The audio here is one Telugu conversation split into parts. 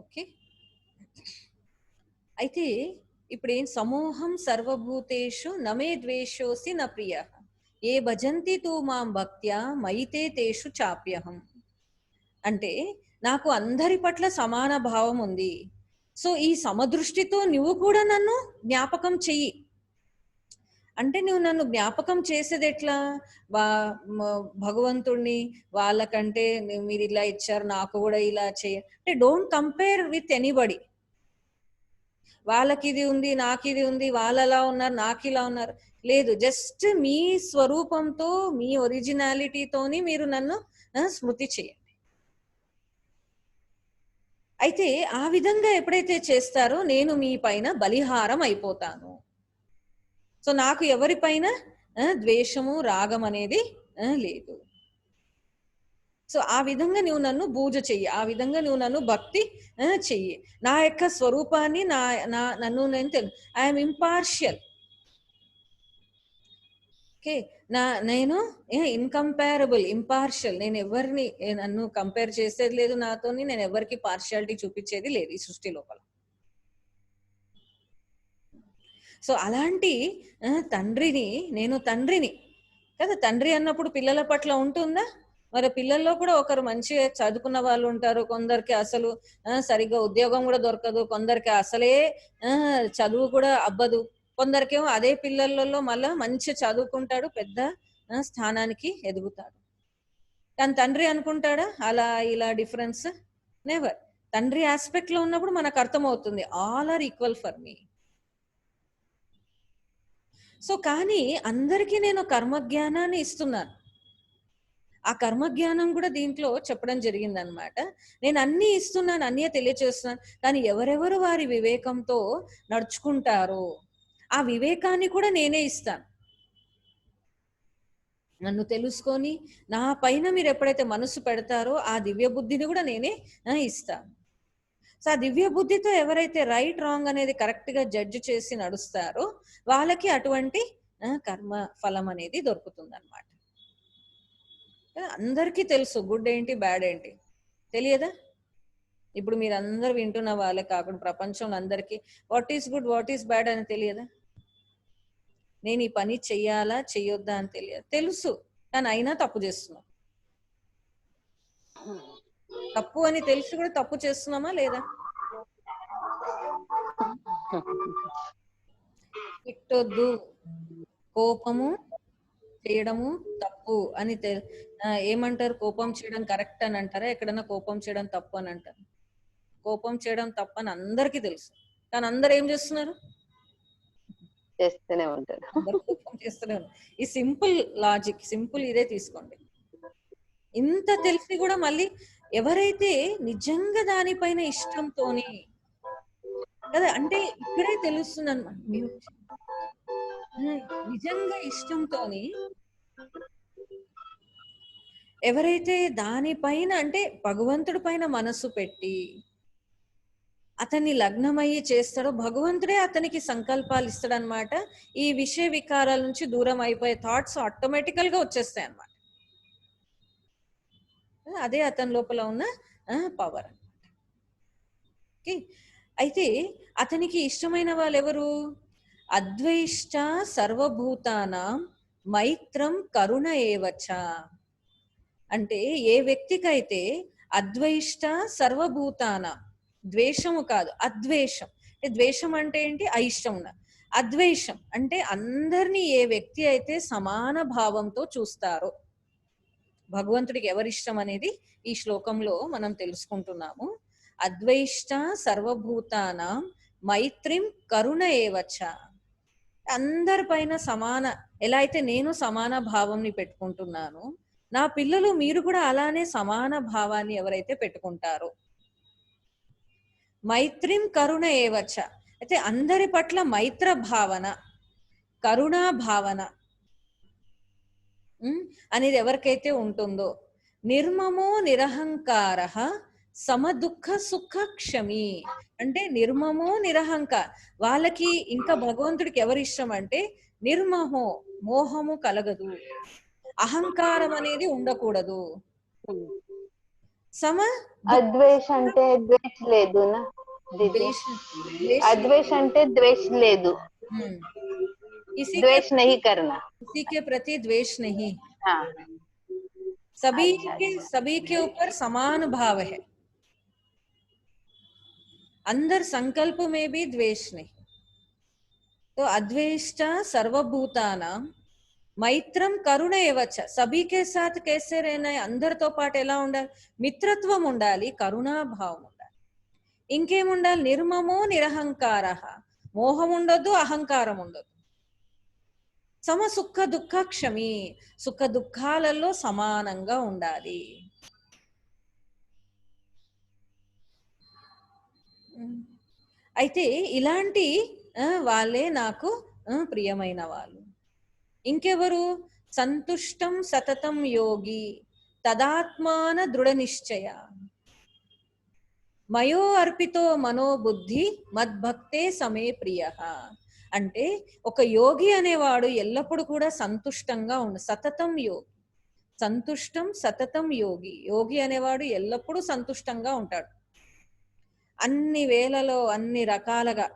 ఓకే. అయితే ఇప్పుడేం సమూహం సర్వభూతేషు నమే ద్వేషోసి న ప్రియ ఏ భజంతి తూ మాం భక్త్యా మైతే తేషు చాప్యహం. అంటే నాకు అందరి పట్ల సమాన భావం ఉంది. సో ఈ సమదృష్టితో నువ్వు కూడా నన్ను జ్ఞాపకం చెయ్యి. అంటే నువ్వు నన్ను జ్ఞాపకం చేసేది ఎట్లా? భగవంతుణ్ణి వాళ్ళకంటే మీరు ఇలా ఇచ్చారు నాకు కూడా ఇలా చేయ అంటే డోంట్ కంపేర్ విత్ ఎనీబడి. వాళ్ళకి ఇది ఉంది నాకు ఇది ఉంది, వాళ్ళు అలా ఉన్నారు నాకు ఇలా ఉన్నారు లేదు. జస్ట్ మీ స్వరూపంతో మీ ఒరిజినాలిటీతోని మీరు నన్ను స్మృతి చేయండి. అయితే ఆ విధంగా ఎప్పుడైతే చేస్తారో నేను మీ పైన బలిహారం అయిపోతాను. సో నాకు ఎవరిపైన ద్వేషము రాగం అనేది లేదు. సో ఆ విధంగా నువ్వు నన్ను పూజ చెయ్యి, ఆ విధంగా నువ్వు నన్ను భక్తి చెయ్యి. నా యొక్క స్వరూపాన్ని నన్ను నేను ఐఎమ్ ఇంపార్షియల్. ఓకే, నేను ఇన్కంపారబుల్, ఇంపార్షియల్. నేను ఎవరిని నన్ను కంపేర్ చేసేది లేదు నాతోని, నేను ఎవరికి పార్షియాలిటీ చూపించేది లేదు ఈ సృష్టి లోపల. సో అలాంటి తండ్రిని, నేను తండ్రిని కదా. తండ్రి అన్నప్పుడు పిల్లల పట్ల ఉంటుందా? మరి పిల్లల్లో కూడా ఒకరు మంచిగా చదువుకున్న వాళ్ళు ఉంటారు, కొందరికి అసలు సరిగ్గా ఉద్యోగం కూడా దొరకదు, కొందరికి అసలే చదువు కూడా అబ్బదు, కొందరికేమో అదే పిల్లలలో మళ్ళా మంచి చదువుకుంటాడు, పెద్ద స్థానానికి ఎదుగుతాడు. కానీ తండ్రి అనుకుంటాడా అలా ఇలా డిఫరెన్స్? నెవర్. తండ్రి ఆస్పెక్ట్ లో ఉన్నప్పుడు మనకు అర్థమవుతుంది all are equal for me. So కానీ అందరికీ నేను కర్మజ్ఞానాన్ని ఇస్తున్నాను. ఆ కర్మజ్ఞానం కూడా దీంట్లో చెప్పడం జరిగింది అనమాట. నేను అన్ని ఇస్తున్నాను, అన్నీ తెలియచేస్తున్నాను, కానీ ఎవరెవరు వారి వివేకంతో నడుచుకుంటారో ఆ వివేకాన్ని కూడా నేనే ఇస్తాను. నన్ను తెలుసుకొని నా పైన మీరు ఎప్పుడైతే మనసు పెడతారో ఆ దివ్య బుద్ధిని కూడా నేనే ఇస్తాను. సో ఆ దివ్య బుద్ధితో ఎవరైతే రైట్ రాంగ్ అనేది కరెక్ట్ గా జడ్జి చేసి నడుస్తారో వాళ్ళకి అటువంటి కర్మ ఫలం అనేది దొరుకుతుంది అనమాట. అందరికీ తెలుసు గుడ్ ఏంటి బ్యాడ్ ఏంటి, తెలియదా? ఇప్పుడు మీరు అందరు వింటున్న వాళ్ళే కాకుండా ప్రపంచంలో అందరికీ what is good what is bad అని తెలియదా? నేను ఈ పని చెయ్యాలా చెయ్యొద్దా అని తెలియదు, తెలుసు, కానీ అయినా తప్పు చేస్తున్నాం. తప్పు అని తెలిసి కూడా తప్పు చేస్తున్నామా లేదా? తిట్టొద్దు, కోపము చేయడము తప్పు అని ఏమంటారు? కోపం చేయడం కరెక్ట్ అని అంటారా? ఎక్కడన్నా కోపం చేయడం తప్పు అని అంటారు? కోపం చేయడం తప్పు అని అందరికీ తెలుసు, కానీ అందరు ఏం చేస్తున్నారు? చేస్తూనే ఉంటారు. కోపం చేస్తూనే ఉన్నారు. ఈ సింపుల్ లాజిక్, సింపుల్ ఇదే తీసుకోండి. ఇంత తెలిసి కూడా మళ్ళీ ఎవరైతే నిజంగా దానిపైన ఇష్టంతోని కదా, అంటే ఇక్కడే తెలుస్తుంది అన్నమాట, నిజంగా ఇష్టంతోని ఎవరైతే దానిపైన అంటే భగవంతుడి పైన మనసు పెట్టి అతన్ని లగ్నమయ్యి చేస్తాడో భగవంతుడే అతనికి సంకల్పాలు ఇస్తాడనమాట. ఈ విషయ వికారాల నుంచి దూరం అయిపోయే థాట్స్ ఆటోమేటికల్ గా వచ్చేస్తాయి అన్నమాట. అదే అతని లోపల ఉన్న పవర్ అన్నమాట. ఓకే, అయితే అతనికి ఇష్టమైన వాళ్ళు ఎవరు? అద్వైష్ట సర్వభూతానాం మైత్రం కరుణ ఏవచ. అంటే ఏ వ్యక్తికైతే అద్వైష్ట సర్వభూతాన, ద్వేషము కాదు అద్వేషం. ద్వేషం అంటే ఏంటి? అయిష్టం. అద్వేషం అంటే అందరినీ ఏ వ్యక్తి అయితే సమాన భావంతో చూస్తారో, భగవంతుడికి ఎవరిష్టం అనేది ఈ శ్లోకంలో మనం తెలుసుకుంటున్నాము. అద్వైష్ట సర్వభూతాన మైత్రిం కరుణ ఏవచ. అందరిపైన సమాన, ఎలా అయితే నేను సమాన భావంని పెట్టుకుంటున్నాను, నా పిల్లలు మీరు కూడా అలానే సమాన భావాన్ని ఎవరైతే పెట్టుకుంటారో, మైత్రిం కరుణ ఏవచ్చ. అయితే అందరి పట్ల మైత్ర భావన, కరుణా భావన అనేది ఎవరికైతే ఉంటుందో, నిర్మమో నిరహంకార సమదుఃఖ సుఖ క్షమి. అంటే నిర్మమో నిరహంకార, వాళ్ళకి ఇంకా భగవంతుడికి ఎవరి ఇష్టం అంటే నిర్మహో, మోహము కలగదు, అహంకారం అనేది ఉండకూడదు. సమ అద్వేష అంటే ద్వేష లేదు నా దీది, ద్వేష ద్వేష अद्वेष అంటే ద్వేష లేదు, किसी के द्वेष नहीं करना। किसी के प्रति द्वेष नहीं, हाँ, अच्छा अच्छा। सभी के ऊपर समान भाव है, अंदर संकल्प में भी द्वेष नहीं। तो अद्वेष्टा सर्वभूतानां మైత్రం కరుణ ఏవచ్చ, సభీ కే సాత్ कैसे रहना है, అందరితో పాటు ఎలా ఉండాలి, మిత్రత్వం ఉండాలి, కరుణాభావం ఉండాలి, ఇంకేం ఉండాలి, నిర్మమో నిరహంకార, మోహం ఉండొద్దు, అహంకారం ఉండొద్దు, సమ సుఖ దుఃఖ క్షమి, సుఖ దుఃఖాలలో సమానంగా ఉండాలి. అయితే ఇలాంటి వాళ్ళే నాకు ప్రియమైన వాళ్ళు. ఇంకెవరు, సంతుష్టం సతతం యోగి తదాత్మాన దృఢ నిశ్చయ, మయో అర్పితో మనోబుద్ధి మద్భక్తే సమే ప్రియ. అంటే ఒక యోగి అనేవాడు ఎల్లప్పుడూ కూడా సంతుష్టంగా సతతం యోగి, సంతుష్టం సతతం యోగి, యోగి అనేవాడు ఎల్లప్పుడూ సంతుష్టంగా ఉంటాడు అన్ని వేళలో అన్ని రకాలుగా.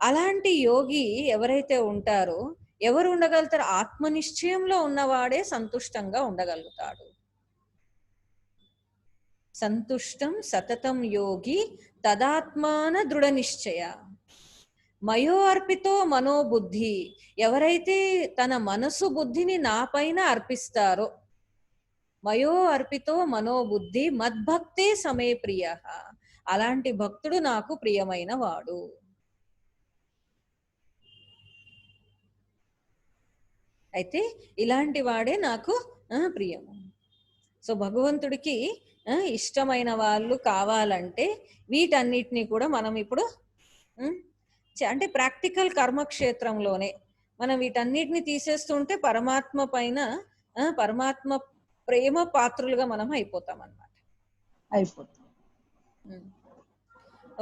అలాంటి యోగి ఎవరైతే ఉంటారో, ఎవరు ఉండగలుగుతారు, ఆత్మనిశ్చయంలో ఉన్నవాడే సంతుష్టంగా ఉండగలుగుతాడు. సంతుష్టం సతతం యోగి తదాత్మాన దృఢ నిశ్చయ, మయో అర్పితో మనోబుద్ధి, ఎవరైతే తన మనసు బుద్ధిని నా పైన అర్పిస్తారో, మయో అర్పితో మనోబుద్ధి మద్భక్తే సమే ప్రియ, అలాంటి భక్తుడు నాకు ప్రియమైన వాడు. అయితే ఇలాంటి వాడే నాకు ప్రియము. సో భగవంతుడికి ఇష్టమైన వాళ్ళు కావాలంటే వీటన్నిటిని కూడా మనం ఇప్పుడు అంటే ప్రాక్టికల్ కర్మక్షేత్రంలోనే మనం వీటన్నిటిని తీసేస్తుంటే పరమాత్మ పైన పరమాత్మ ప్రేమ పాత్రులుగా మనం అయిపోతాం అన్నమాట.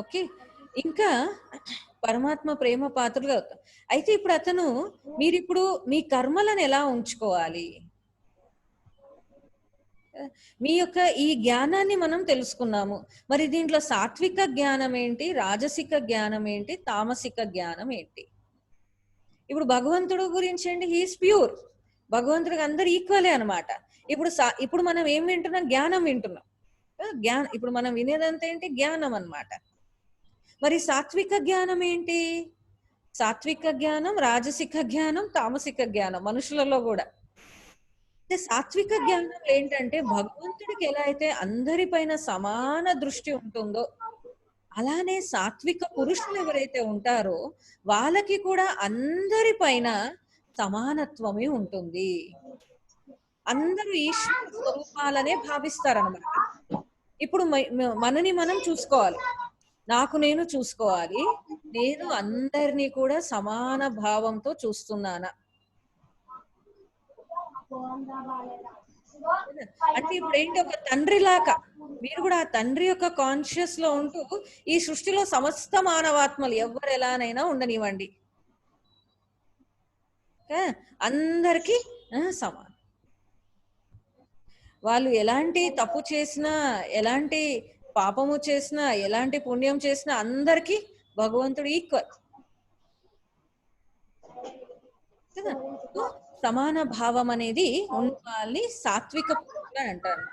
ఓకే, ఇంకా పరమాత్మ ప్రేమ పాత్రలుగా అవుతాం. అయితే ఇప్పుడు అతను, మీరిప్పుడు మీ కర్మలను ఎలా ఉంచుకోవాలి, మీ యొక్క ఈ జ్ఞానాన్ని మనం తెలుసుకున్నాము. మరి దీంట్లో సాత్విక జ్ఞానం ఏంటి, రాజసిక జ్ఞానం ఏంటి, తామసిక జ్ఞానం ఏంటి? ఇప్పుడు భగవంతుడు గురించి ఏంటి, హీఈస్ ప్యూర్, భగవంతుడికి అందరు ఈక్వలే అనమాట. ఇప్పుడు మనం ఏం వింటున్నాం, జ్ఞానం వింటున్నాం. ఇప్పుడు మనం వినేదంతా ఏంటి, జ్ఞానం అన్నమాట. మరి సాత్విక జ్ఞానం ఏంటి, సాత్విక జ్ఞానం, రాజసిక జ్ఞానం, తామసిక జ్ఞానం మనుషులలో కూడా. సాత్విక జ్ఞానం ఏంటంటే భగవంతుడికి ఎలా అయితే అందరిపైన సమాన దృష్టి ఉంటుందో, అలానే సాత్విక పురుషులు ఎవరైతే ఉంటారో వాళ్ళకి కూడా అందరిపైన సమానత్వమే ఉంటుంది. అందరూ ఈశ్వర స్వరూపాలనే భావిస్తారనమాట. ఇప్పుడు మనని మనం చూసుకోవాలి, నాకు నేను చూసుకోవాలి, నేను అందరినీ కూడా సమాన భావంతో చూస్తున్నానా. అంటే ఇప్పుడు ఏంటి, ఒక తండ్రి లాగా మీరు కూడా ఆ తండ్రి యొక్క కాన్షియస్ లో ఉంటూ ఈ సృష్టిలో సమస్త మానవాత్మలు ఎవరు ఎలానైనా ఉండనివ్వండి, అందరికీ సమానం. వాళ్ళు ఎలాంటి తప్పు చేసినా, ఎలాంటి పాపము చేసినా, ఎలాంటి పుణ్యం చేసినా అందరికీ భగవంతుడు ఈక్వల్ కదా. సమాన భావం అనేది ఉన్న వాళ్ళని సాత్విక పురుషులు అని అంటారు.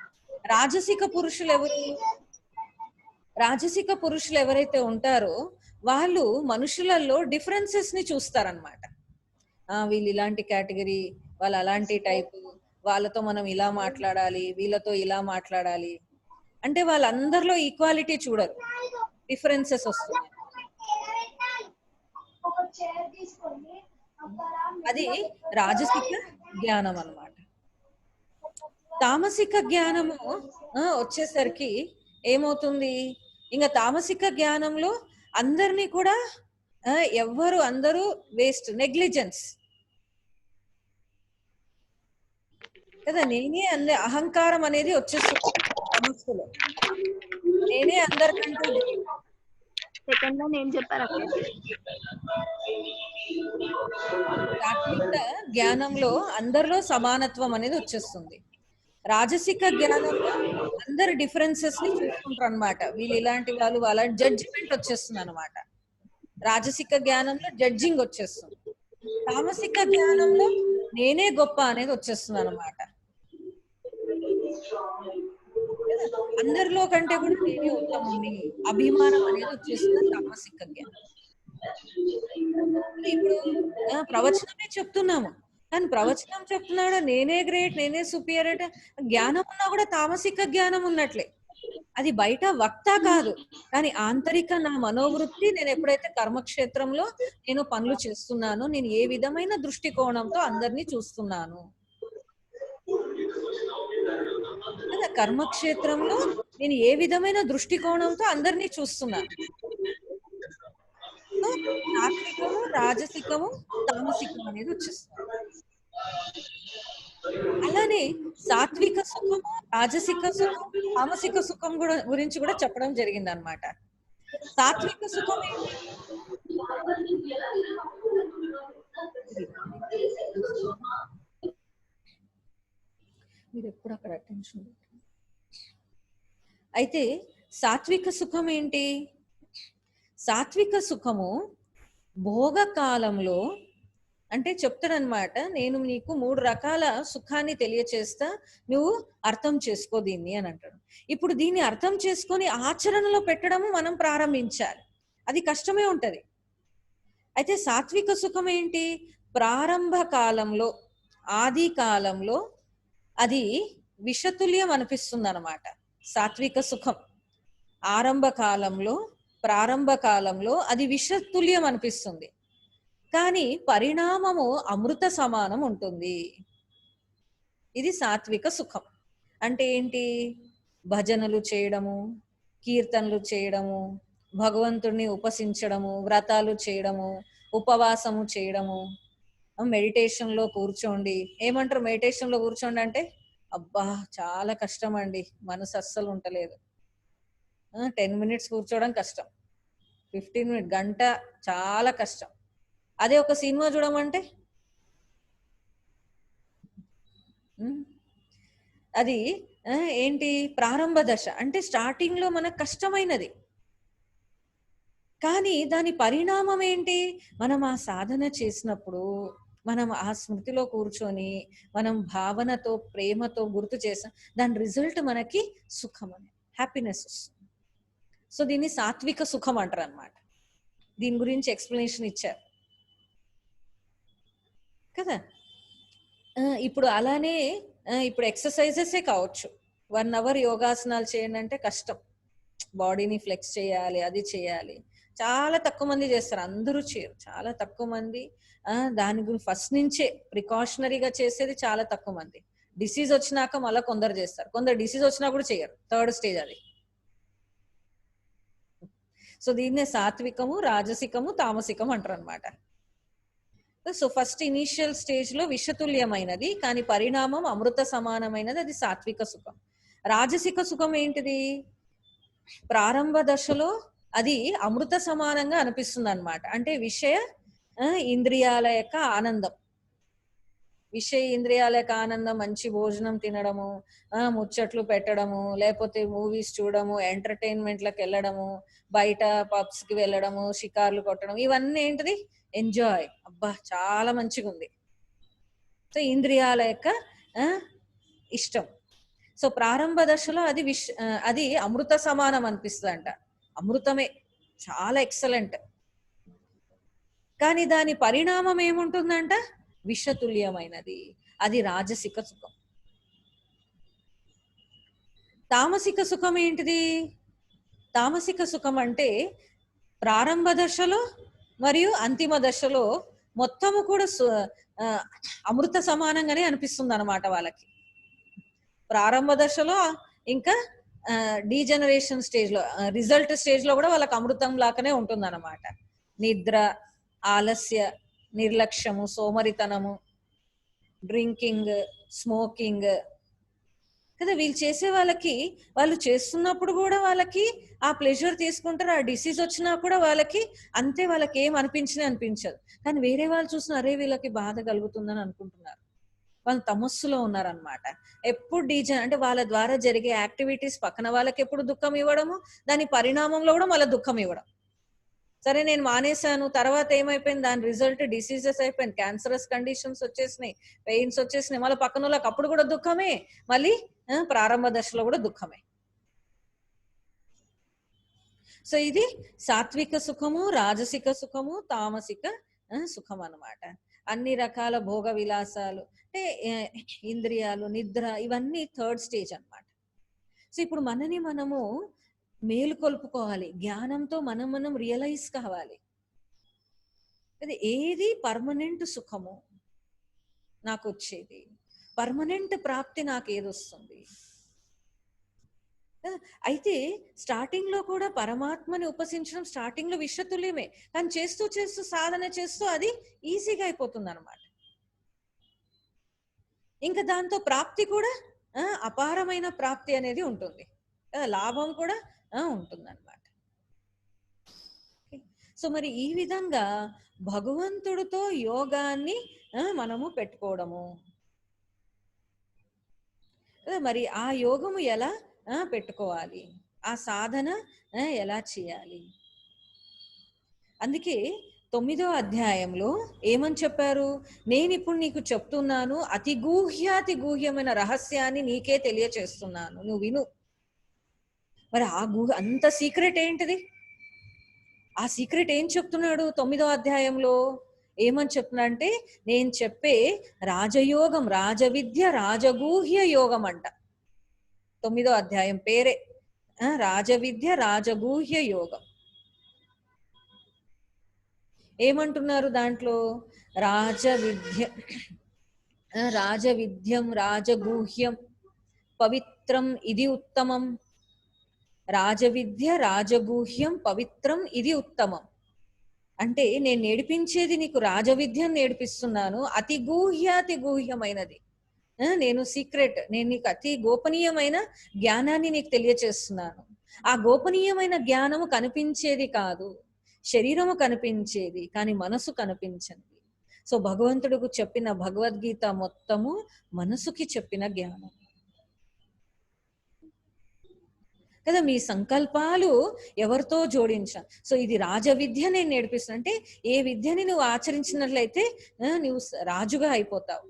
రాజసిక పురుషులు ఎవరు, రాజసిక పురుషులు ఎవరైతే ఉంటారో వాళ్ళు మనుషులలో డిఫరెన్సెస్ ని చూస్తారనమాట. వీళ్ళు ఇలాంటి కేటగిరీ, వాళ్ళు అలాంటి టైపు, వాళ్ళతో మనం ఇలా మాట్లాడాలి, వీళ్ళతో ఇలా మాట్లాడాలి అంటే వాళ్ళందరిలో ఈక్వాలిటీ చూడరు, డిఫరెన్సెస్ వస్తున్నాయి. అది రాజసిక జ్ఞానం అన్నమాట. తామసిక జ్ఞానము వచ్చేసరికి ఏమవుతుంది, ఇంకా తామసిక జ్ఞానంలో అందరినీ కూడా అందరూ వేస్ట్, నెగ్లిజెన్స్ కదా. నేనే అహంకారం అనేది వచ్చేస్తుంది సమస్యలో, నేనే అందరికంటే సాత్విక జ్ఞానంలో అందరిలో సమానత్వం అనేది వచ్చేస్తుంది. రాజసిక జ్ఞానంలో అందరు డిఫరెన్సెస్ ని చూసుకుంటారు అనమాట. వీళ్ళు ఇలాంటి వాళ్ళు వాళ్ళ జడ్జిమెంట్ వచ్చేస్తుంది అనమాట. రాజసిక జ్ఞానంలో జడ్జింగ్ వచ్చేస్తుంది. తామసిక జ్ఞానంలో నేనే గొప్ప అనేది వచ్చేస్తుంది అనమాట. అందరిలో కంటే కూడా నేనే ఉత్తముణ్ణి, అభిమానం అనేది వచ్చేస్తుంది తామసిక జ్ఞానం. ఇప్పుడు ప్రవచనమే చెప్తున్నాము, కానీ ప్రవచనం చెప్తున్నాడు నేనే గ్రేట్, నేనే సుపీరియర్, జ్ఞానం ఉన్నా కూడా తామసిక జ్ఞానం ఉన్నట్లే. అది బయట వక్త కాదు, కానీ ఆంతరిక నా మనోవృత్తి. నేను ఎప్పుడైతే కర్మక్షేత్రంలో నేను పనులు చేస్తున్నానో, నేను ఏ విధమైన దృష్టికోణంతో అందరినీ చూస్తున్నాను కదా, కర్మక్షేత్రంలో నేను ఏ విధమైన దృష్టికోణంతో అందరినీ చూస్తున్నాను. సాత్వికము, రాజసికము, తామసికం అనేది వచ్చేస్తుంది. అలానే సాత్విక సుఖము, రాజసిక సుఖం, తామసిక సుఖం కూడా గురించి కూడా చెప్పడం జరిగింది అనమాట. సాత్విక సుఖం ఏంటి? మీరు ఎప్పుడు అక్కడ అటెన్షన్. అయితే సాత్విక సుఖం ఏంటి? సాత్విక సుఖము భోగకాలంలో అంటే చెప్తాడనమాట, నేను నీకు 3 రకాల సుఖాన్ని తెలియచేస్తా, నువ్వు అర్థం చేసుకో దీన్ని అని అంటాడు. ఇప్పుడు దీన్ని అర్థం చేసుకొని ఆచరణలో పెట్టడము మనం ప్రారంభించాలి. అది కష్టమే ఉంటది. అయితే సాత్విక సుఖం ఏంటి? ప్రారంభ కాలంలో, ఆది కాలంలో అది విషతుల్యం అనిపిస్తుంది అనమాట. సాత్విక సుఖం ఆరంభ కాలంలో, ప్రారంభ కాలంలో అది విషతుల్యం అనిపిస్తుంది, కానీ పరిణామము అమృత సమానం ఉంటుంది. ఇది సాత్విక సుఖం. అంటే ఏంటి? భజనలు చేయడము, కీర్తనలు చేయడము, భగవంతుడిని ఉపాసించడము, వ్రతాలు చేయడము, ఉపవాసము చేయడము, మెడిటేషన్ లో కూర్చోండి. ఏమంటారు మెడిటేషన్ లో కూర్చోండి అంటే? అబ్బా చాలా కష్టం అండి, మనసు అస్సలు ఉండలేదు. 10 minutes కూర్చోవడం కష్టం, 15 minutes, గంట చాలా కష్టం. అదే ఒక సినిమా చూడమంటే అది ఏంటి? ప్రారంభ దశ అంటే స్టార్టింగ్ లో మనకు కష్టమైనది, కానీ దాని పరిణామం ఏంటి? మనం ఆ సాధన చేసినప్పుడు, మనం ఆ స్మృతిలో కూర్చొని మనం భావనతో, ప్రేమతో గుర్తు చేసాం, దాని రిజల్ట్ మనకి సుఖం అని, హ్యాపీనెస్ వస్తుంది. సో దీన్ని సాత్విక సుఖం అంటారు అనమాట. దీని గురించి ఎక్స్ప్లెనేషన్ ఇచ్చారు కదా. ఇప్పుడు అలానే ఇప్పుడు ఎక్సర్సైజెసే కావచ్చు, 1 hour యోగాసనాలు చేయండి అంటే కష్టం, బాడీని ఫ్లెక్స్ చేయాలి, అది చేయాలి. చాలా తక్కువ మంది చేస్తారు, అందరూ చేయరు, చాలా తక్కువ మంది. దాని గురించి ఫస్ట్ నుంచే ప్రికాషనరీగా చేసేది చాలా తక్కువ మంది. డిసీజ్ వచ్చినాక మళ్ళీ కొందరు చేస్తారు, కొందరు డిసీజ్ వచ్చినా కూడా చేయరు, 3rd స్టేజ్ అది. సో దీన్నే సాత్వికము, రాజసికము, తామసికం అంటారు అనమాట. సో ఫస్ట్ ఇనీషియల్ స్టేజ్ లో విషతుల్యమైనది, కానీ పరిణామం అమృత సమానమైనది, అది సాత్విక సుఖం. రాజసిక సుఖం ఏంటిది? ప్రారంభ దశలో అది అమృత సమానంగా అనిపిస్తుంది అనమాట. అంటే విషయ ఇంద్రియాల యొక్క ఆనందం, విషయ ఇంద్రియాల యొక్క ఆనందం, మంచి భోజనం తినడము, ముచ్చట్లు పెట్టడము, లేకపోతే మూవీస్ చూడడము, ఎంటర్టైన్మెంట్లకు వెళ్ళడము, బయట పబ్స్ కి వెళ్ళడము, షికార్లు కొట్టడం, ఇవన్నీ ఏంటిది? ఎంజాయ్. అబ్బా చాలా మంచిగా ఉంది. సో ఇంద్రియాల యొక్క ఇష్టం. సో ప్రారంభ దశలో అది అది అమృత సమానం అనిపిస్తుంది అంట, అమృతమే, చాలా ఎక్సలెంట్. కానీ దాని పరిణామం ఏముంటుందంట? విషతుల్యమైనది, అది రాజసిక సుఖం. తామసిక సుఖం ఏంటిది? తామసిక సుఖం అంటే ప్రారంభ దశలో మరియు అంతిమ దశలో మొత్తము కూడా అమృత సమానంగానే అనిపిస్తుంది అనమాట వాళ్ళకి. ప్రారంభ దశలో ఇంకా డీజనరేషన్ స్టేజ్ లో, రిజల్ట్ స్టేజ్ లో కూడా వాళ్ళకి అమృతం లాగానే ఉంటుంది అనమాట. నిద్ర, ఆలస్య, నిర్లక్ష్యము, సోమరితనము, డ్రింకింగ్, స్మోకింగ్ కదా, వీళ్ళు చేసే వాళ్ళకి, వాళ్ళు చేస్తున్నప్పుడు కూడా వాళ్ళకి ఆ ప్లెజర్ తీసుకుంటారు. ఆ డిసీజ్ వచ్చినా కూడా వాళ్ళకి అంతే, వాళ్ళకి ఏం అనిపించదు. కానీ వేరే వాళ్ళు చూసిన అరే వీళ్ళకి బాధ కలుగుతుందని అనుకుంటున్నారు. వాళ్ళు తమస్సులో ఉన్నారనమాట. ఎప్పుడు అంటే వాళ్ళ ద్వారా జరిగే యాక్టివిటీస్ పక్కన వాళ్ళకి ఎప్పుడు దుఃఖం ఇవ్వడము, దాని పరిణామంలో కూడా మళ్ళీ దుఃఖం ఇవ్వడం. సరే నేను మానేశాను, తర్వాత ఏమైపోయింది, దాని రిజల్ట్ డిసీజెస్ అయిపోయింది, క్యాన్సరస్ కండిషన్స్ వచ్చేసినాయి, పెయిన్స్ వచ్చేసినాయి, మళ్ళీ పక్కన వాళ్ళకి అప్పుడు కూడా దుఃఖమే, మళ్ళీ ప్రారంభ దశలో కూడా దుఃఖమే. సో ఇది సాత్విక సుఖము, రాజసిక సుఖము, తామసిక సుఖం అన్నమాట. అన్ని రకాల భోగ విలాసాలు అంటే ఇంద్రియాలు, నిద్ర, ఇవన్నీ థర్డ్ స్టేజ్ అన్నమాట. సో ఇప్పుడు మనని మనము మేలుకొల్పుకోవాలి, జ్ఞానంతో మనం రియలైజ్ కావాలి. అది ఏది పర్మనెంట్ సుఖము నాకు వచ్చేది, పర్మనెంట్ ప్రాప్తి నాకు ఏది వస్తుంది. అయితే స్టార్టింగ్ లో కూడా పరమాత్మని ఉపాసించడం స్టార్టింగ్ లో విషతుల్యమే, కానీ చేస్తూ చేస్తూ సాధన చేస్తూ అది ఈజీగా అయిపోతుంది అనమాట. ఇంకా దాంతో ప్రాప్తి కూడా అపారమైన ప్రాప్తి అనేది ఉంటుంది, లాభం కూడా ఉంటుంది అనమాట. సో మరి ఈ విధంగా భగవంతుడితో యోగాన్ని మనము పెట్టుకోవడము. మరి ఆ యోగము ఎలా పెట్టుకోవాలి, ఆ సాధన ఎలా చేయాలి? అందుకే 9వ అధ్యాయంలో ఏమని చెప్పారు, నేను ఇప్పుడు నీకు చెప్తున్నాను, అతి గూహ్యమైన రహస్యాన్ని నీకే తెలియచేస్తున్నాను, నువ్వు విను. మరి ఆ అంత సీక్రెట్ ఏంటిది? ఆ సీక్రెట్ ఏం చెప్తున్నాడు 9వ అధ్యాయంలో? ఏమని చెప్తున్నా అంటే, నేను చెప్పే రాజయోగం, రాజవిద్య, రాజగూహ్య యోగం అంట. 9వ అధ్యాయం పేరే రాజవిద్య, రాజగూహ్య యోగం. ఏమంటున్నారు దాంట్లో? రాజవిద్యం రాజగూహ్యం పవిత్రం ఇది ఉత్తమం. రాజవిద్య రాజగూహ్యం పవిత్రం ఇది ఉత్తమం అంటే నేను నేర్పించేది నీకు రాజవిద్యం నేర్పిస్తున్నాను, అతి గూహ్యమైనది. నేను సీక్రెట్, నేను నీకు అతి గోపనీయమైన జ్ఞానాన్ని నీకు తెలియచేస్తున్నాను. ఆ గోపనీయమైన జ్ఞానము కనిపించేది కాదు, శరీరము కనిపించేది కానీ మనసు కనిపించింది. సో భగవంతుడికి చెప్పిన భగవద్గీత మొత్తము మనసుకి చెప్పిన జ్ఞానం కదా. మీ సంకల్పాలు ఎవరితో జోడించా. సో ఇది రాజవిద్య నేను నేర్పిస్తున్నా అంటే ఏ విద్యని నువ్వు ఆచరించినట్లయితే నువ్వు రాజుగా అయిపోతావు.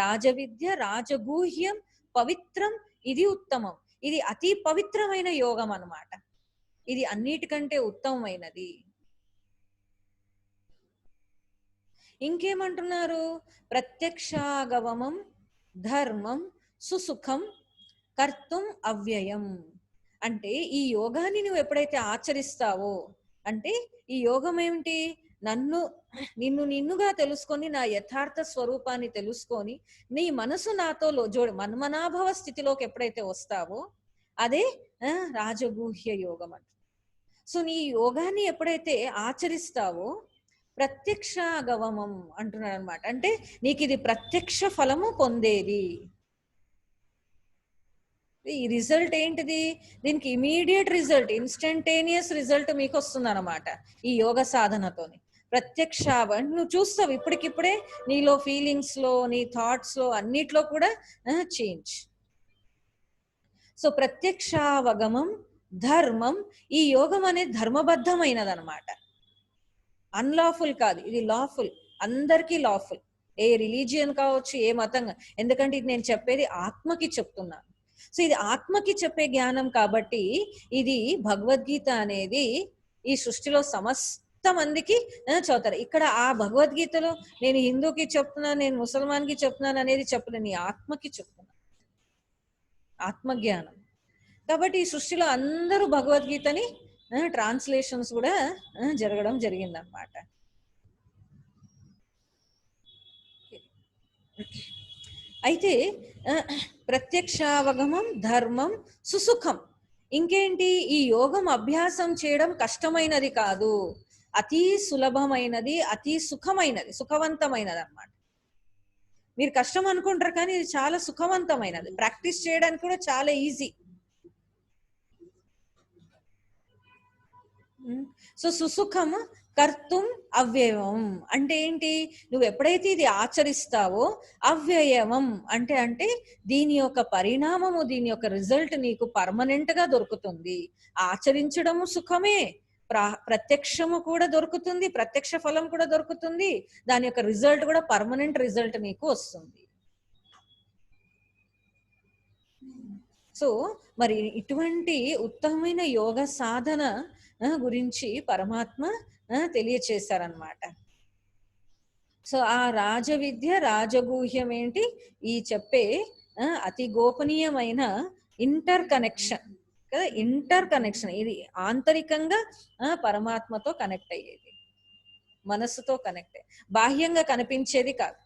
రాజవిద్య రాజగూహ్యం పవిత్రం ఇది ఉత్తమం, ఇది అతి పవిత్రమైన యోగం అన్నమాట. ఇది అన్నిటికంటే ఉత్తమమైనది. ఇంకేమంటున్నారు? ప్రత్యక్షాగమం ధర్మం సుసుఖం కర్తుం అవ్యయం అంటే ఈ యోగాన్ని నువ్వు ఎప్పుడైతే ఆచరిస్తావో, అంటే ఈ యోగం ఏమిటి? నిన్నుగా తెలుసుకొని, నా యథార్థ స్వరూపాన్ని తెలుసుకొని, నీ మనసు నాతో మన్మనాభవ స్థితిలోకి ఎప్పుడైతే వస్తావో అదే రాజగూహ్య యోగం అంట. సో నీ యోగాన్ని ఎప్పుడైతే ఆచరిస్తావో ప్రత్యక్షాగమం అంటున్నాడు అనమాట. అంటే నీకు ఇది ప్రత్యక్ష ఫలము పొందేది. ఈ రిజల్ట్ ఏంటిది? దీనికి ఇమీడియట్ రిజల్ట్, ఇన్స్టంటేనియస్ రిజల్ట్ మీకు వస్తుంది అనమాట ఈ యోగ సాధనతోని. ప్రత్యక్ష నువ్వు చూస్తావు ఇప్పటికిప్పుడే నీలో ఫీలింగ్స్ లో, నీ థాట్స్ లో, అన్నిట్లో కూడా చేంజ్. సో ప్రత్యక్షావగమం ధర్మం, ఈ యోగం అనేది ధర్మబద్ధమైనది అనమాట, అన్లాఫుల్ కాదు, ఇది లాఫుల్, అందరికీ లాఫుల్. ఏ రిలీజియన్ కావచ్చు, ఏ మతంగా, ఎందుకంటే ఇది నేను చెప్పేది ఆత్మకి చెప్తున్నాను. సో ఇది ఆత్మకి చెప్పే జ్ఞానం కాబట్టి ఇది భగవద్గీత అనేది ఈ సృష్టిలో సమస్త మందికి చదువుతారు. ఇక్కడ ఆ భగవద్గీతలో నేను హిందూకి చెప్తున్నాను, నేను ముసల్మాన్కి చెప్తున్నాను అనేది చెప్పలేదు, నీ ఆత్మకి చెప్తున్నాను, ఆత్మజ్ఞానం. కాబట్టి ఈ సృష్టిలో అందరూ భగవద్గీతని ట్రాన్స్లేషన్స్ కూడా జరగడం జరిగిందన్నమాట. అయితే ప్రత్యక్షావగమం ధర్మం సుసుఖం, ఇంకేంటి? ఈ యోగం అభ్యాసం చేయడం కష్టమైనది కాదు, అతి సులభమైనది, అతి సుఖమైనది, సుఖవంతమైనది అన్నమాట. మీరు కష్టం అనుకుంటారు కానీ ఇది చాలా సుఖవంతమైనది, ప్రాక్టీస్ చేయడానికి కూడా చాలా ఈజీ. సో సుసుఖం కర్తుం అవ్యయమం అంటే ఏంటి? నువ్వు ఎప్పుడైతే ఇది ఆచరిస్తావో అవ్యయమం అంటే అంటే దీని యొక్క పరిణామము, దీని యొక్క రిజల్ట్ నీకు పర్మనెంట్ గా దొరుకుతుంది. ఆచరించడము సుఖమే, ప్రత్యక్షము కూడా దొరుకుతుంది, ప్రత్యక్ష ఫలం కూడా దొరుకుతుంది, దాని యొక్క రిజల్ట్ కూడా పర్మనెంట్ రిజల్ట్ నీకు వస్తుంది. సో మరి ఇటువంటి ఉత్తమమైన యోగ సాధన గురించి పరమాత్మ తెలియచేశారనమాట. సో ఆ రాజ విద్య రాజగూహ్యం ఏంటి? ఈ చెప్పే అతి గోపనీయమైన ఇంటర్ కనెక్షన్ కదా, ఇంటర్ కనెక్షన్. ఇది ఆంతరికంగా పరమాత్మతో కనెక్ట్ అయ్యేది, మనస్సుతో కనెక్ట్, బాహ్యంగా కనిపించేది కాదు.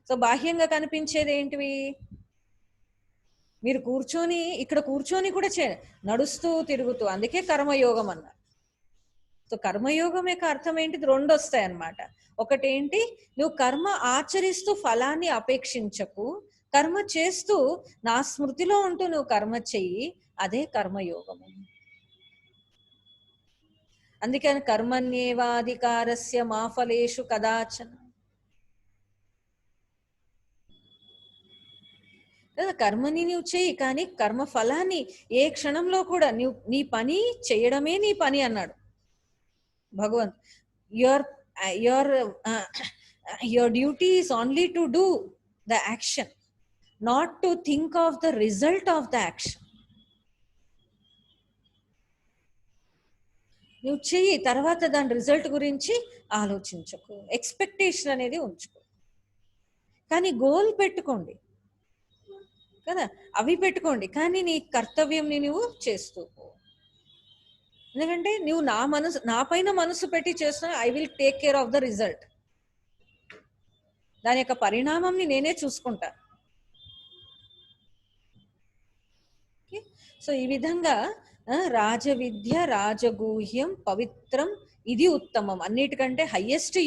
సో బాహ్యంగా కనిపించేది ఏంటివి? మీరు కూర్చొని ఇక్కడ కూర్చొని కూడా నడుస్తూ తిరుగుతూ, అందుకే కర్మయోగం అన్నారు. సో కర్మయోగం యొక్క అర్థం ఏంటిది? రెండు వస్తాయి అన్నమాట. ఒకటేంటి, నువ్వు కర్మ ఆచరిస్తూ ఫలాన్ని అపేక్షించకు, కర్మ చేస్తూ నా స్మృతిలో ఉంటూ నువ్వు కర్మ చెయ్యి, అదే కర్మయోగము. అందుకని కర్మణ్యేవాధికారస్య మా ఫలేషు కదాచన కదా. కర్మని నువ్వు చెయ్యి, కానీ కర్మ ఫలాన్ని ఏ క్షణంలో కూడా నువ్వు నీ పని చేయడమే నీ పని అన్నాడు Bhagavanth. your duty is only to do the action, not to think of the result of the action. నువ్వు చెయ్యి, తర్వాత దాని రిజల్ట్ గురించి ఆలోచించకు, ఎక్స్పెక్టేషన్ అనేది ఉంచుకో. కానీ గోల్ పెట్టుకోండి కదా, అవి పెట్టుకోండి, కానీ నీ కర్తవ్యంని నువ్వు చేస్తూ పో. ఎందుకంటే నువ్వు నా పైన మనసు పెట్టి చేస్తున్నా, I will take care of the result, దాని యొక్క పరిణామంని నేనే చూసుకుంటా. సో ఈ విధంగా రాజవిద్య రాజగూహ్యం పవిత్రం ఇది ఉత్తమం, అన్నిటికంటే హయ్యెస్ట్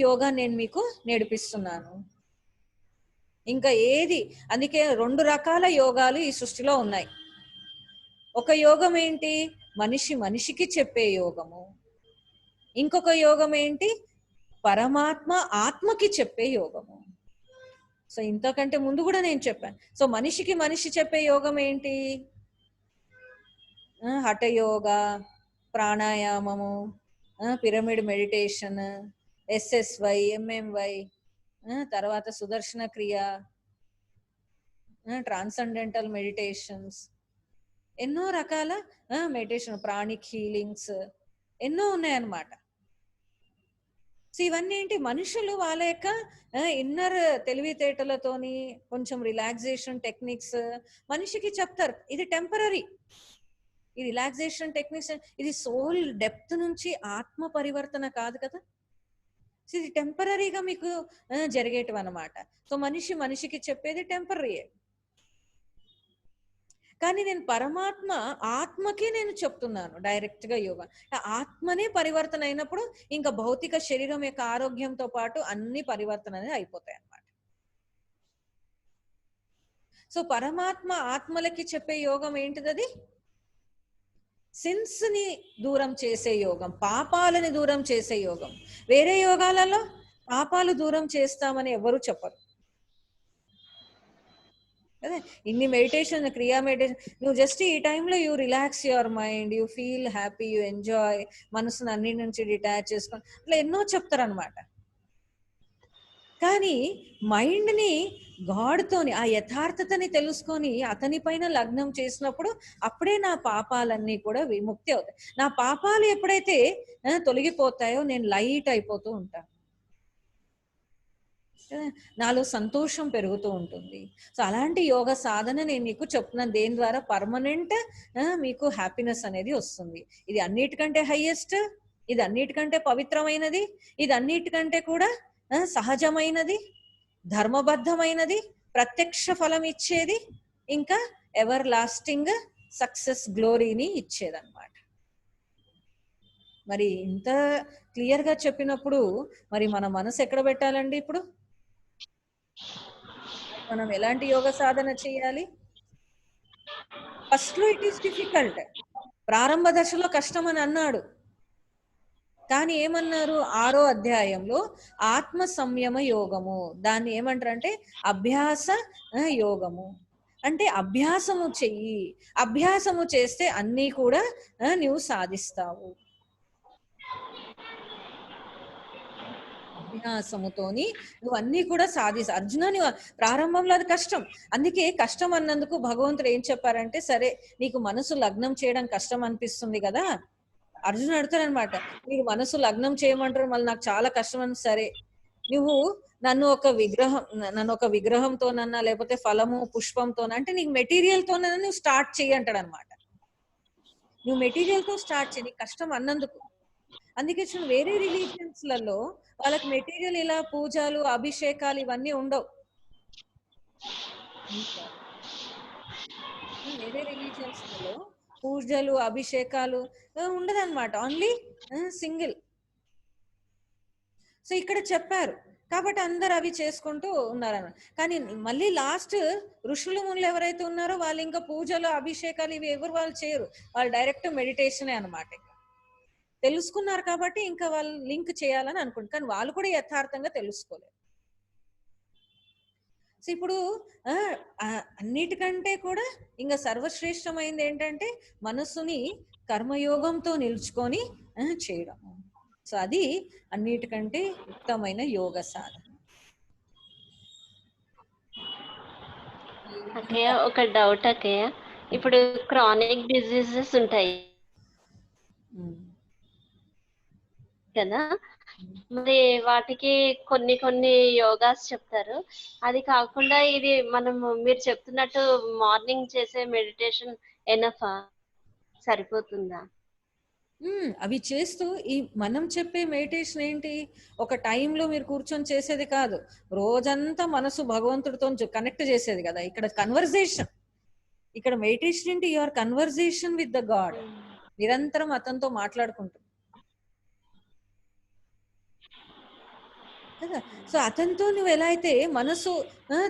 యోగా నేను మీకు నేర్పిస్తున్నాను. ఇంకా ఏది, అందుకే 2 రకాల యోగాలు ఈ సృష్టిలో ఉన్నాయి. ఒక యోగం ఏంటి? మనిషికి చెప్పే యోగము. ఇంకొక యోగం ఏంటి? పరమాత్మ ఆత్మకి చెప్పే యోగము. సో ఇంతకంటే ముందు కూడా నేను చెప్పాను. సో మనిషి చెప్పే యోగం ఏంటి? హఠయోగ, ప్రాణాయామము, పిరమిడ్ మెడిటేషన్, SSY, MMY, తర్వాత సుదర్శన క్రియ, ట్రాన్సెండెంటల్ మెడిటేషన్స్, ఎన్నో రకాల మెడిటేషన్, ప్రాణిక్ హీలింగ్స్ ఎన్నో ఉన్నాయన్నమాట. సో ఇవన్నీ ఏంటి? మనుషులు వాళ్ళ యొక్క ఇన్నర్ తెలివితేటలతోని కొంచెం రిలాక్సేషన్ టెక్నిక్స్ మనిషికి చెప్తారు. ఇది టెంపరరీ, ఈ రిలాక్సేషన్ టెక్నిక్స్ ఇది సోల్ డెప్త్ నుంచి ఆత్మ పరివర్తన కాదు కదా. సో ఇది టెంపరరీగా మీకు జరిగేటివి అన్నమాట. సో మనిషికి చెప్పేది టెంపరరీ, కానీ నేను పరమాత్మ ఆత్మకి నేను చెప్తున్నాను డైరెక్ట్ గా యోగా. ఆత్మనే పరివర్తన అయినప్పుడు ఇంకా భౌతిక శరీరం యొక్క ఆరోగ్యంతో పాటు అన్ని పరివర్తన అనేది అయిపోతాయి అన్నమాట. సో పరమాత్మ ఆత్మలకి చెప్పే యోగం ఏంటిది? అది సిన్స్ ని దూరం చేసే యోగం, పాపాలని దూరం చేసే యోగం. వేరే యోగాలలో పాపాలు దూరం చేస్తామని ఎవరు చెప్పరు అదే. ఇన్ని మెడిటేషన్, క్రియా మెడిటేషన్, నువ్వు జస్ట్ ఈ టైంలో you relax your mind, you feel happy, you enjoy, మనసును అన్ని నుంచి డిటాచ్ చేసుకొని అట్లా ఎన్నో చెప్తారనమాట. కానీ మైండ్ ని గాడ్తోని ఆ యథార్థతని తెలుసుకొని అతని పైన లగ్నం చేసినప్పుడు అప్పుడే నా పాపాలన్నీ కూడా విముక్తి అవుతాయి. నా పాపాలు ఎప్పుడైతే తొలగిపోతాయో నేను లైట్ అయిపోతూ ఉంటాను, నాలో సంతోషం పెరుగుతూ ఉంటుంది. సో అలాంటి యోగ సాధన నేను మీకు చెప్తున్నాను. దేని ద్వారా పర్మనెంట్ మీకు హ్యాపీనెస్ అనేది వస్తుంది. ఇది అన్నిటికంటే హైయెస్ట్, ఇది అన్నిటికంటే పవిత్రమైనది, ఇది అన్నిటికంటే కూడా సహజమైనది, ధర్మబద్ధమైనది, ప్రత్యక్ష ఫలం ఇచ్చేది, ఇంకా ఎవర్ లాస్టింగ్ సక్సెస్ గ్లోరీని ఇచ్చేదన్నమాట. మరి ఇంత క్లియర్ గా చెప్పినప్పుడు మరి మన మనసు ఎక్కడ పెట్టాలండి? ఇప్పుడు మనం ఎలాంటి యోగ సాధన చేయాలి? ఫస్ట్ లో ఇట్ ఈస్ డిఫికల్ట్, ప్రారంభ దశలో కష్టం అని అన్నాడు. కానీ ఏమన్నారు 6వ అధ్యాయంలో ఆత్మ సంయమ యోగము, దాన్ని ఏమంటారంటే అభ్యాస యోగము. అంటే అభ్యాసము చెయ్యి, అభ్యాసము చేస్తే అన్నీ కూడా నువ్వు సాధిస్తావు. అభ్యాసముతోని నువ్వు అన్ని కూడా అర్జున నువ్వు ప్రారంభంలో అది కష్టం. అందుకే కష్టం అన్నందుకు భగవంతుడు ఏం చెప్పారంటే, సరే నీకు మనసు లగ్నం చేయడం కష్టం అనిపిస్తుంది కదా, అర్జున్ అడుగుతారనమాట, మీరు మనసు లగ్నం చేయమంటారు మళ్ళీ నాకు చాలా కష్టం అని. సరే నువ్వు నన్ను ఒక విగ్రహంతోనన్నా లేకపోతే ఫలము పుష్పంతోన, అంటే నీకు మెటీరియల్ తోనన్నా నువ్వు స్టార్ట్ చెయ్యి అంటాడు అనమాట. నువ్వు మెటీరియల్ తో స్టార్ట్ చేయి, నీకు కష్టం అన్నందుకు. అందుకే చూడండి వేరే రిలీజియన్స్ లలో వాళ్ళకి మెటీరియల్ ఇలా పూజలు అభిషేకాలు ఇవన్నీ ఉండవు. వేరే రిలీజియన్స్ లలో పూజలు అభిషేకాలు ఉండదన్నమాట, ఓన్లీ సింగిల్. సో ఇక్కడ చెప్పారు కాబట్టి అందరు అవి చేసుకుంటూ ఉన్నారన్న. కానీ మళ్ళీ లాస్ట్ ఋషులు మునులు ఎవరైతే ఉన్నారో వాళ్ళు ఇంకా పూజలు అభిషేకాలు ఇవి ఎవరు వాళ్ళు చేయరు, వాళ్ళు డైరెక్ట్ మెడిటేషనే అనమాట. తెలుసుకున్నారు కాబట్టి ఇంకా వాళ్ళు లింక్ చేయాలని అనుకుంటారు, కానీ వాళ్ళు కూడా యథార్థంగా తెలుసుకోలేరు. సో ఇప్పుడు అన్నిటికంటే కూడా ఇంకా సర్వశ్రేష్టమైంది ఏంటంటే మనస్సుని కర్మయోగంతో నిలుచుకొని చేయడం. సో అది అన్నిటికంటే ఉత్తమైన యోగ సాధన. అక్కయ్య ఒక డౌట్ అక్కయ్య, ఇప్పుడు క్రానిక్ డిజీజెస్ ఉంటాయి కదా, మరి వాటికి కొన్ని కొన్ని యోగాస్ చెప్తారు. అది కాకుండా ఇది మనము మీరు చెప్తున్నట్టు మార్నింగ్ చేసే మెడిటేషన్ ఎనఫా, సరిపోతుందా? అవి చేస్తూ ఈ మనం చెప్పే మెడిటేషన్ ఏంటి, ఒక టైంలో మీరు కూర్చొని చేసేది కాదు, రోజంతా మనసు భగవంతుడితో కనెక్ట్ చేసేది కదా. ఇక్కడ కన్వర్జేషన్, ఇక్కడ మెడిటేషన్ ఏంటి, your conversation with the God, నిరంతరం అతనితో మాట్లాడుకుంటుంది కదా. సో అతనితో నువ్వు ఎలా అయితే మనసు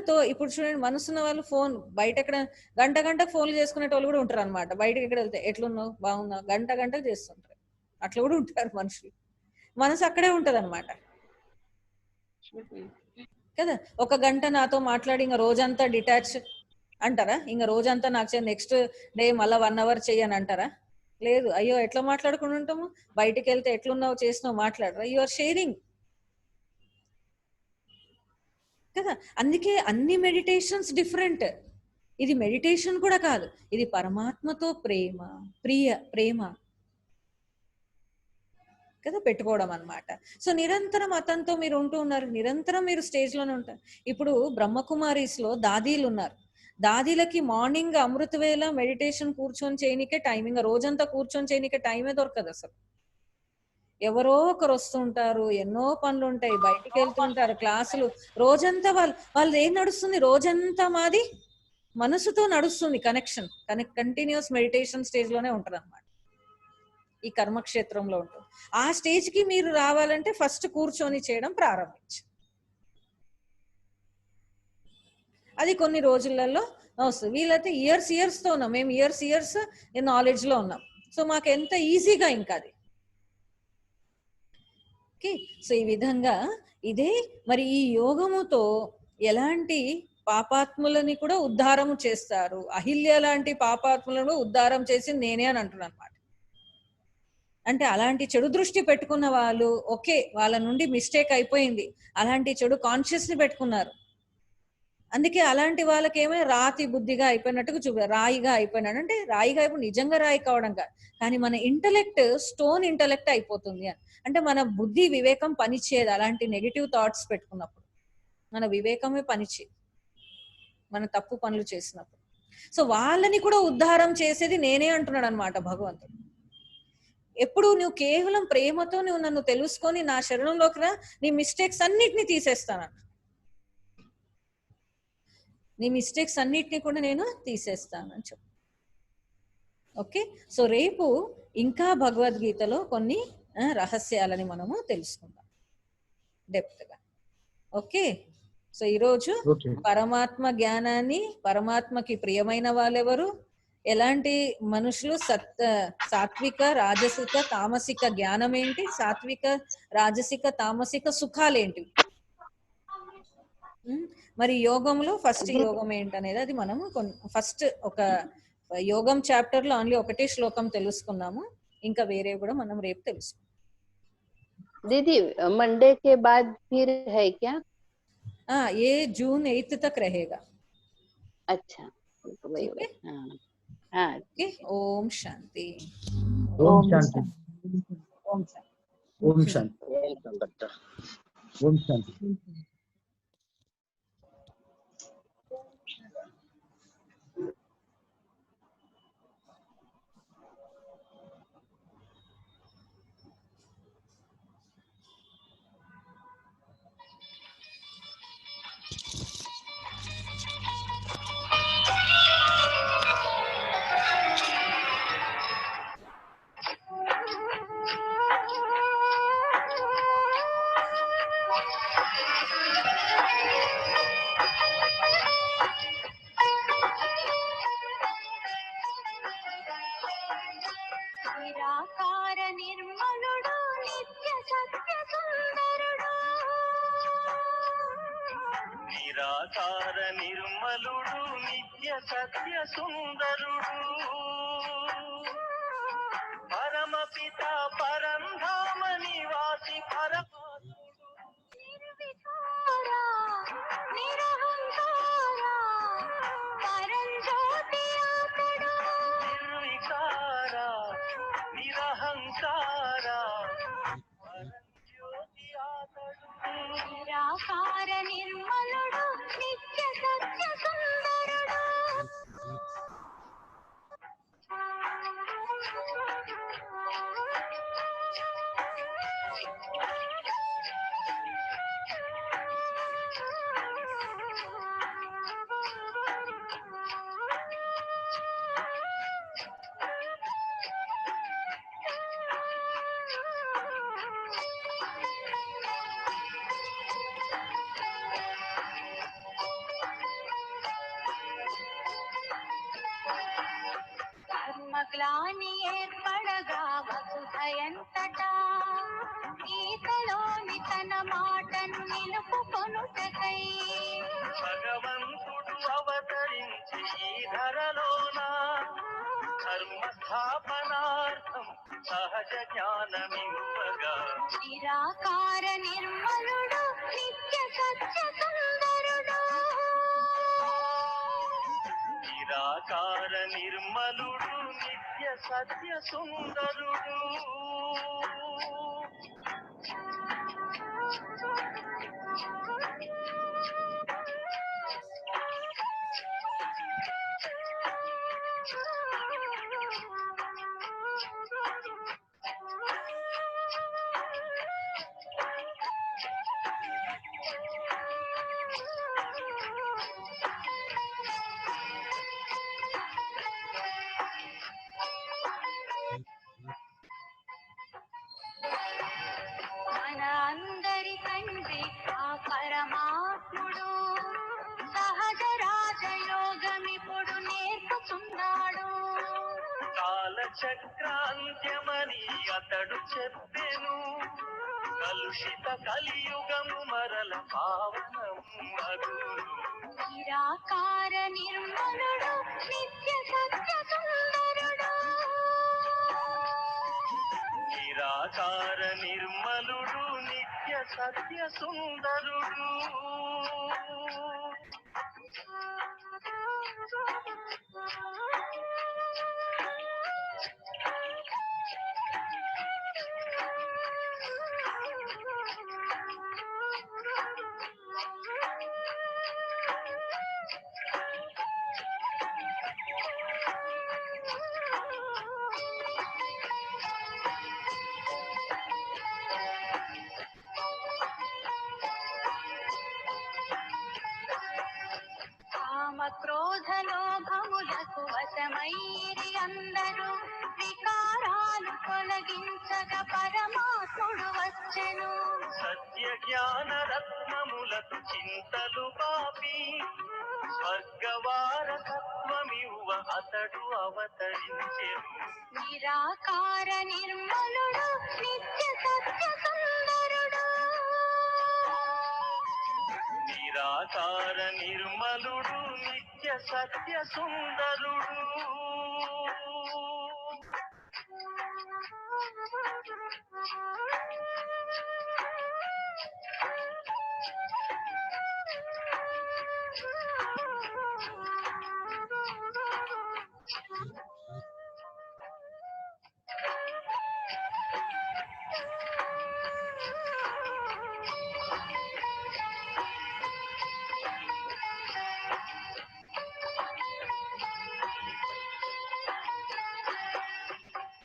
తో, ఇప్పుడు చూడండి మనసున్న వాళ్ళు ఫోన్ బయట ఎక్కడ గంట గంట ఫోన్లు చేసుకునే వాళ్ళు కూడా ఉంటారు అనమాట. బయటకి ఎక్కడ వెళ్తే ఎట్లున్నావు బాగున్నావు గంట గంటలు చేస్తుంటారు, అట్లా కూడా ఉంటారు మనుషులు. మనసు అక్కడే ఉంటది అనమాట కదా. ఒక గంట నాతో మాట్లాడి ఇంకా రోజంతా డిటాచ్ అంటారా, ఇంకా రోజంతా నాకు నెక్స్ట్ డే మళ్ళీ 1 hour చెయ్యని అంటారా? లేదు. అయ్యో ఎట్లా మాట్లాడుకుని ఉంటాము, బయటికి వెళ్తే ఎట్లున్నావు చేసినావు మాట్లాడరా, యు ఆర్ షేరింగ్ కదా. అందుకే అన్ని మెడిటేషన్స్ డిఫరెంట్. ఇది మెడిటేషన్ కూడా కాదు, ఇది పరమాత్మతో ప్రేమ కదా పెట్టుకోవడం అన్నమాట. సో నిరంతరం అతనితో మీరు ఉంటూ ఉన్నారు, నిరంతరం మీరు స్టేజ్ లోనే ఉంటారు. ఇప్పుడు బ్రహ్మకుమారీస్ లో దాదీలు ఉన్నారు, దాదీలకి మార్నింగ్ అమృత వేళ మెడిటేషన్ కూర్చొని చేయనికే టైం, ఇంకా రోజంతా కూర్చొని చేయనికే టైమే దొరకదు అసలు. ఎవరో ఒకరు వస్తుంటారు, ఎన్నో పనులు ఉంటాయి, బయటికి వెళ్తుంటారు, క్లాసులు, రోజంతా వాళ్ళు ఏం నడుస్తుంది, రోజంతా మాది మనసుతో నడుస్తుంది కనెక్షన్, కంటిన్యూస్ మెడిటేషన్ స్టేజ్ లోనే ఉంటారు అనమాట, ఈ కర్మక్షేత్రంలో ఉంటుంది. ఆ స్టేజ్ కి మీరు రావాలంటే ఫస్ట్ కూర్చొని చేయడం ప్రారంభించు, అది కొన్ని రోజులలో వస్తుంది. వీళ్ళైతే ఇయర్స్ తో ఉన్నాం, మేము ఇయర్స్ నాలెడ్జ్ లో ఉన్నాం, సో మాకు ఎంత ఈజీగా ఇంకా అది. ఓకే, సో ఈ విధంగా ఇదే మరి ఈ యోగముతో ఎలాంటి పాపాత్ములని కూడా ఉద్ధారము చేస్తారు. అహిల్య లాంటి పాపాత్ములను ఉద్ధారం చేసింది నేనే అని అంటున్నాను అనమాట. అంటే అలాంటి చెడు దృష్టి పెట్టుకున్న వాళ్ళు, ఓకే వాళ్ళ నుండి మిస్టేక్ అయిపోయింది, అలాంటి చెడు కాన్షియస్ ని పెట్టుకున్నారు, అందుకే అలాంటి వాళ్ళకి ఏమైనా రాతి బుద్ధిగా అయిపోయినట్టుగా రాయిగా అయిపోయినాడు. అంటే రాయిగా అయిపోయి నిజంగా రాయి కావడం కాదు, కానీ మన ఇంటలెక్ట్ స్టోన్ ఇంటలెక్ట్ అయిపోతుంది అని. అంటే మన బుద్ధి వివేకం పనిచేయదు అలాంటి నెగిటివ్ థాట్స్ పెట్టుకున్నప్పుడు, మన వివేకమే పనిచేయదు మన తప్పు పనులు చేసినప్పుడు. సో వాళ్ళని కూడా ఉద్ధారం చేసేది నేనే అంటున్నాడు అనమాట భగవంతుడు. ఎప్పుడు నువ్వు కేవలం ప్రేమతో నువ్వు నన్ను తెలుసుకొని నా శరణంలోకి రా, నీ మిస్టేక్స్ అన్నిటినీ తీసేస్తాను, నీ మిస్టేక్స్ అన్నిటినీ కూడా నేను తీసేస్తానని చెప్పు. ఓకే, సో రేపు ఇంకా భగవద్గీతలో కొన్ని రహస్యాలని మనము తెలుసుకుందాం డెప్త్ గా. ఓకే, సో ఈరోజు పరమాత్మ జ్ఞానాన్ని, పరమాత్మకి ప్రియమైన వాళ్ళెవరు, ఎలాంటి మనుషులు సాత్విక రాజసిక తామసిక జ్ఞానం ఏంటి, సాత్విక రాజసిక తామసిక సుఖాలేంటి. మరి యోగంలో ఫస్ట్ యోగం ఏంటనేది అది మనము ఫస్ట్ ఒక యోగం చాప్టర్ లో ఓన్లీ ఒకటే శ్లోకం తెలుసుకున్నాము, ఇంకా వేరే కూడా మనం రేపు తెలుసుకుందాం. दीदी मंडे के बाद फिर है क्या? ये जून 8 तक रहेगा. अच्छा वही वही हाँ हाँ ओके. ओम शांति. ओम शांति. ओम शांति. ओम शांति. ओम शांति. నిరాకార నిర్మలుడు నిత్య సత్య సుందరుడు, నిరాకార నిర్మలుడు నిత్య సత్య సుందరుడు, పరమపిత పరంధామ నివాసి పరమాత్ముడు, నిర్వికార నిరహంకార పరంజ్యోతి అతడు, నిర్వికార నిరహంకార పరంజ్యోతి అతడు, నిరాకార నిర్మలుడు నిత్య సత్య సుందరుడు. ధర్మగ్లాని ఏర్పడగా వసుధయంతటా గీతలోని తన మాటను నిలుపుకొనుటకై భగవంతుడు అవతరించి ఈ ధరలోన ధర్మ స్థాపనార్థం సహజ జ్ఞానమివ్వగా, నిరాకార నిర్మలుడు నిత్య సత్య సుందరుడు, నిరాకార నిర్మలుడు నిత్య సత్య సుందరుడు, మన అందరి తండ్రి ఆ పరమాత్ముడు సహజ రాజయోగమిప్పుడు నేర్పుతున్నాడు. కాలచక్రాంత్యమని అతడు చెప్పెను, కలుషిత కలియుగము మరల పావనం అగును, నిరాకార నిర్మలుడు నిత్య సత్య సుందరుడు, నిరాకార నిర్మలుడు నిత్య సత్య సుందరుడు, కామ క్రోధ లోభములకు వశమైరి అందరూ వికారాలు తొలగించగా పరమాత్ముడు వచ్చెను. సత్య జ్ఞాన రత్నములకు చింతలు పాపి స్వర్గవారసత్వమివ్వ అతడు అవతరించెను. నిరాకార నిర్మలుడు నిత్య సత్య సుందరుడు. నిరాకార నిర్మలుడు నిత్య సత్య సుందరుడు.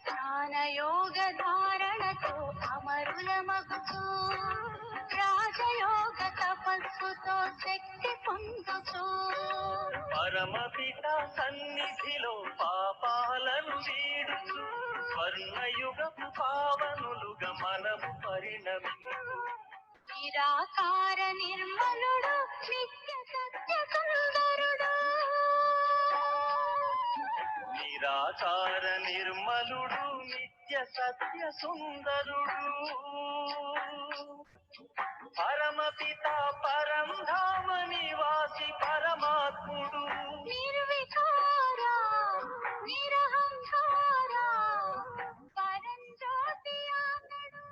జ్ఞానయోగ ధారణతో అమరుల మగుతూ రాజయోగ తపస్సుతో శక్తి పొందుతూ పరమపిత సన్నిధిలో పాపాలను వీడుచు స్వర్ణయుగపు పావనులుగా మనము పరిణమించు. నిరాకార నిర్మలుడు నిత్య సత్య సుందరుడు. నిరాకార నిర్మలుడు నిత్య సత్య సుందరుడు. పరమపిత పరంధామ నివాసి పరమాత్ముడు. నిర్వికార నిరహంకార పరంజ్యోతి అతడు.